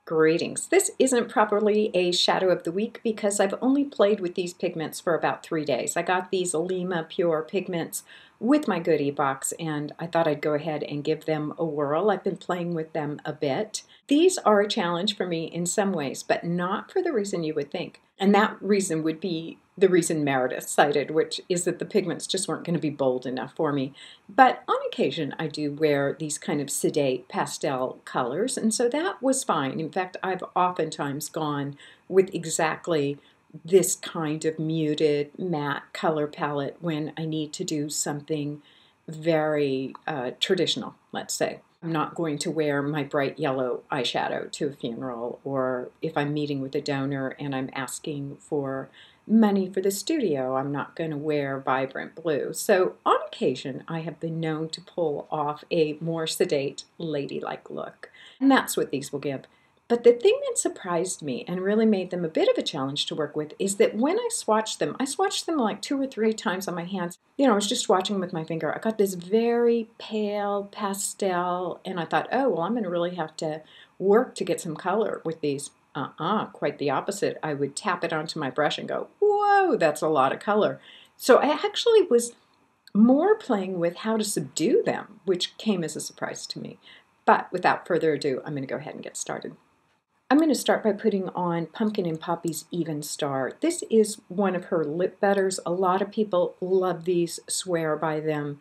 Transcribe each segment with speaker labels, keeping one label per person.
Speaker 1: Greetings. This isn't properly a shadow of the week because I've only played with these pigments for about 3 days. I got these Alima Pure pigments with my goodie box and I thought I'd go ahead and give them a whirl. I've been playing with them a bit. These are a challenge for me in some ways, but not for the reason you would think. And that reason would be the reason Meredith cited, which is that the pigments just weren't going to be bold enough for me. But on occasion, I do wear these kind of sedate pastel colors, and so that was fine. In fact, I've oftentimes gone with exactly this kind of muted matte color palette when I need to do something very traditional, let's say. I'm not going to wear my bright yellow eyeshadow to a funeral, or if I'm meeting with a donor and I'm asking for money for the studio, I'm not going to wear vibrant blue. So on occasion, I have been known to pull off a more sedate, ladylike look. And that's what these will give. But the thing that surprised me and really made them a bit of a challenge to work with is that when I swatched them like 2 or 3 times on my hands. You know, I was just swatching with my finger. I got this very pale pastel, and I thought, oh, well, I'm going to really have to work to get some color with these. Quite the opposite. I would tap it onto my brush and go, whoa, that's a lot of color. So I actually was more playing with how to subdue them, which came as a surprise to me. But without further ado, I'm going to go ahead and get started. I'm going to start by putting on Pumpkin and Poppy's Evenstar. This is one of her lip butters. A lot of people love these, swear by them.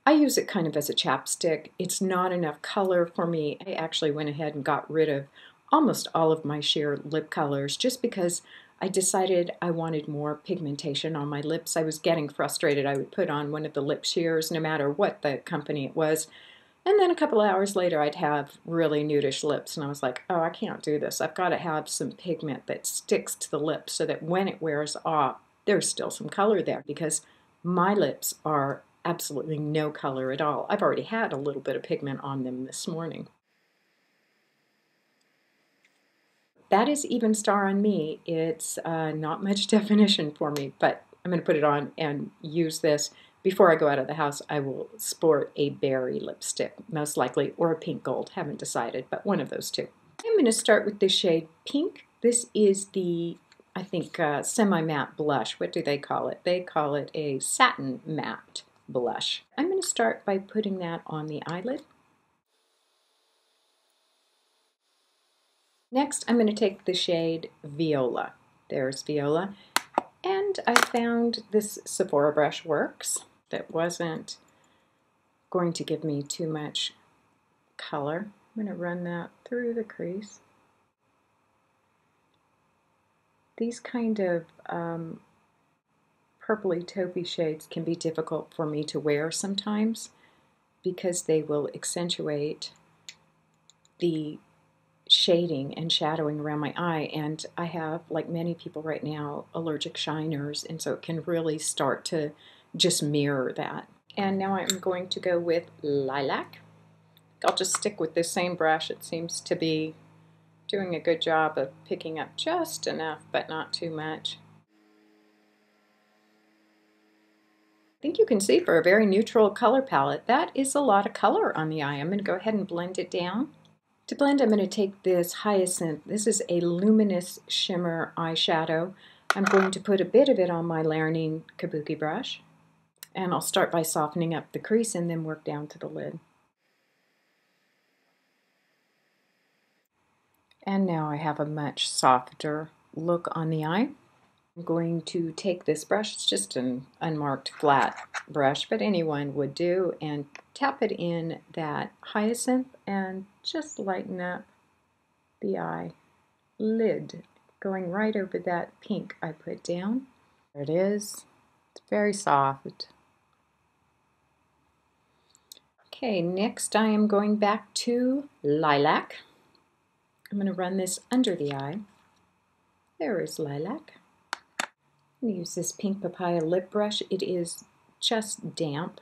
Speaker 1: I use it kind of as a chapstick. It's not enough color for me. I actually went ahead and got rid of almost all of my sheer lip colors just because I decided I wanted more pigmentation on my lips. I was getting frustrated. I would put on one of the lip sheers no matter what the company it was. And then a couple of hours later, I'd have really nudish lips, and I was like, oh, I can't do this. I've got to have some pigment that sticks to the lips so that when it wears off, there's still some color there, because my lips are absolutely no color at all. I've already had a little bit of pigment on them this morning. That is Evenstar on me. It's not much definition for me, but I'm going to put it on and use this. Before I go out of the house, I will sport a berry lipstick, most likely, or a pink gold. Haven't decided, but one of those two. I'm going to start with the shade Pink. This is the, I think, semi-matte blush. What do they call it? They call it a Satin matte blush. I'm going to start by putting that on the eyelid. Next, I'm going to take the shade Viola. There's Viola. And I found this Sephora brush works that wasn't going to give me too much color. I'm going to run that through the crease. These kind of purpley taupey shades can be difficult for me to wear sometimes because they will accentuate the shading and shadowing around my eye, and I have, like many people right now, allergic shiners, and so it can really start to just mirror that. And now I'm going to go with Lilac. I'll just stick with this same brush. It seems to be doing a good job of picking up just enough, but not too much. I think you can see for a very neutral color palette, that is a lot of color on the eye. I'm going to go ahead and blend it down. To blend, I'm going to take this Hyacinth. This is a luminous shimmer eyeshadow. I'm going to put a bit of it on my Laranine Kabuki brush. And I'll start by softening up the crease and then work down to the lid. And now I have a much softer look on the eye. I'm going to take this brush, it's just an unmarked flat brush, but anyone would do, and tap it in that Hyacinth and just lighten up the eye lid, going right over that pink I put down. There it is. It's very soft. Okay, next I am going back to Lilac. I'm going to run this under the eye. There is Lilac. I'm going to use this Pink Papaya lip brush. It is just damp.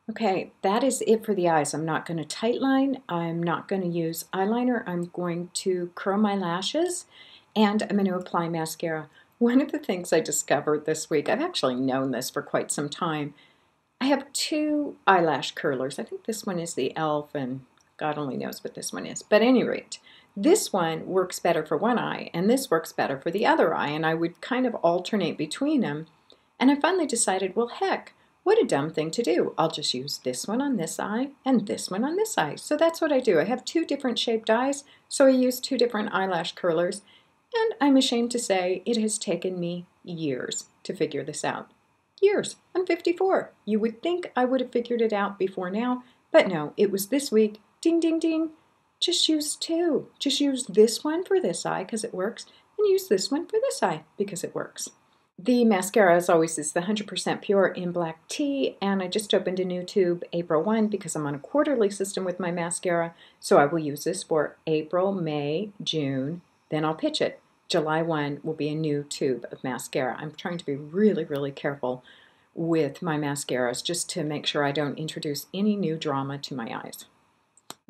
Speaker 1: Okay, that is it for the eyes. I'm not going to tightline. I'm not going to use eyeliner. I'm going to curl my lashes, and I'm going to apply mascara. One of the things I discovered this week, I've actually known this for quite some time, I have two eyelash curlers. I think this one is the e.l.f. and God only knows what this one is. But at any rate, this one works better for one eye and this works better for the other eye, and I would kind of alternate between them. And I finally decided, well, heck, what a dumb thing to do. I'll just use this one on this eye and this one on this eye. So that's what I do. I have two different shaped eyes, so I use two different eyelash curlers. And I'm ashamed to say it has taken me years to figure this out. Years. I'm 54. You would think I would have figured it out before now, but no, it was this week. Ding, ding, ding. Just use two. Just use this one for this eye because it works, and use this one for this eye because it works. The mascara, as always, is the 100% Pure in Black Tea, and I just opened a new tube April 1 because I'm on a quarterly system with my mascara, so I will use this for April, May, June, then I'll pitch it. July 1 will be a new tube of mascara. I'm trying to be really, really careful with my mascaras just to make sure I don't introduce any new drama to my eyes.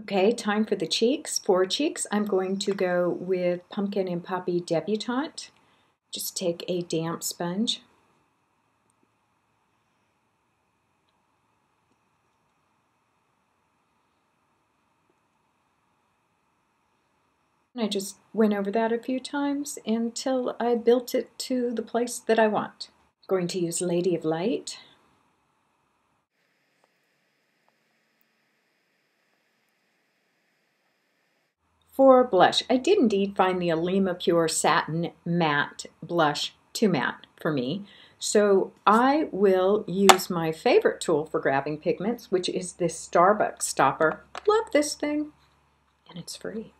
Speaker 1: Okay, time for the cheeks. For cheeks, I'm going to go with Pumpkin and Poppy Debutante. Just take a damp sponge. And I just went over that a few times until I built it to the place that I want. I'm going to use Lady of Light. For blush, I did indeed find the Alima Pure Satin Matte Blush too matte for me. So I will use my favorite tool for grabbing pigments, which is this Starbucks stopper. Love this thing, and it's free.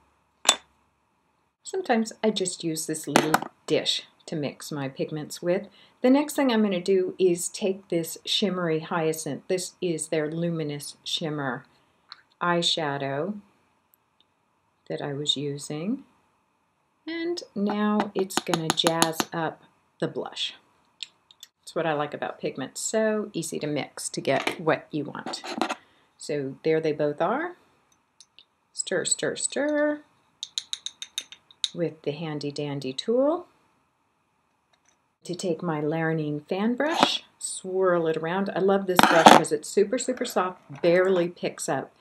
Speaker 1: Sometimes I just use this little dish to mix my pigments with. The next thing I'm going to do is take this shimmery Hyacinth. This is their Luminous Shimmer eyeshadow that I was using, and now it's going to jazz up the blush. That's what I like about pigments. So easy to mix to get what you want. So there they both are. Stir, stir, stir with the handy dandy tool. To take my Laranine fan brush, swirl it around. I love this brush because it's super, super soft, barely picks up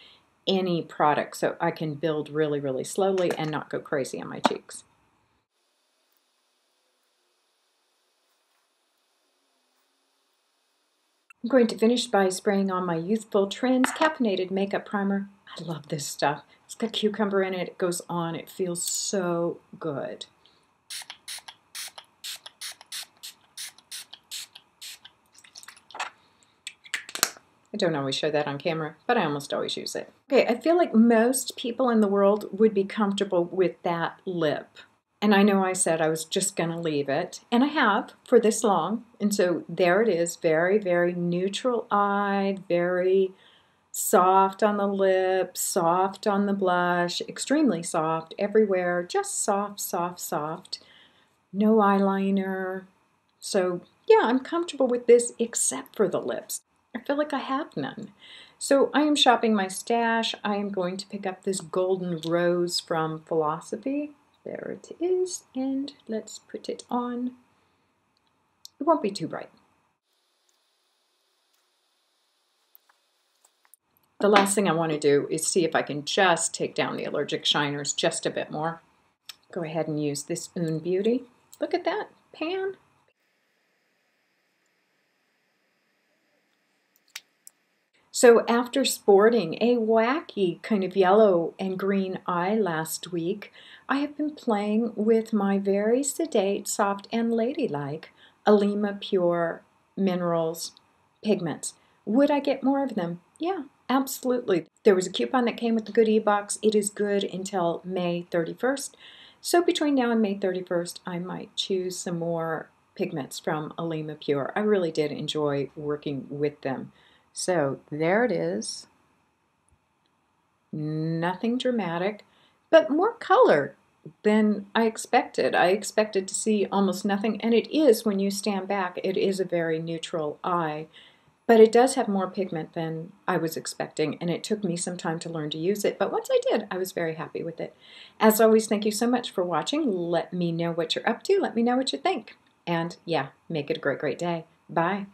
Speaker 1: any product, so I can build really, really slowly and not go crazy on my cheeks. I'm going to finish by spraying on my Youthful Trends Caffeinated Makeup Primer. I love this stuff. It's got cucumber in it. It goes on. It feels so good. I don't always show that on camera, but I almost always use it. Okay, I feel like most people in the world would be comfortable with that lip. And I know I said I was just going to leave it, and I have for this long. And so there it is, very, very neutral-eyed, very soft on the lips, soft on the blush, extremely soft everywhere, just soft, soft, soft. No eyeliner. So yeah, I'm comfortable with this except for the lips. I feel like I have none. So I am shopping my stash. I am going to pick up this Golden Rose from Philosophy. There it is, and let's put it on. It won't be too bright. The last thing I want to do is see if I can just take down the allergic shiners just a bit more. Go ahead and use this Oon Beauty. Look at that pan. So after sporting a wacky kind of yellow and green eye last week, I have been playing with my very sedate, soft, and ladylike Alima Pure Minerals pigments. Would I get more of them? Yeah, absolutely. There was a coupon that came with the Goodie Box. It is good until May 31st. So between now and May 31st, I might choose some more pigments from Alima Pure. I really did enjoy working with them. So there it is. Nothing dramatic, but more color than I expected. I expected to see almost nothing, and it is, when you stand back, it is a very neutral eye, but it does have more pigment than I was expecting, and it took me some time to learn to use it, but once I did, I was very happy with it. As always, thank you so much for watching. Let me know what you're up to. Let me know what you think. And yeah, make it a great, great day. Bye.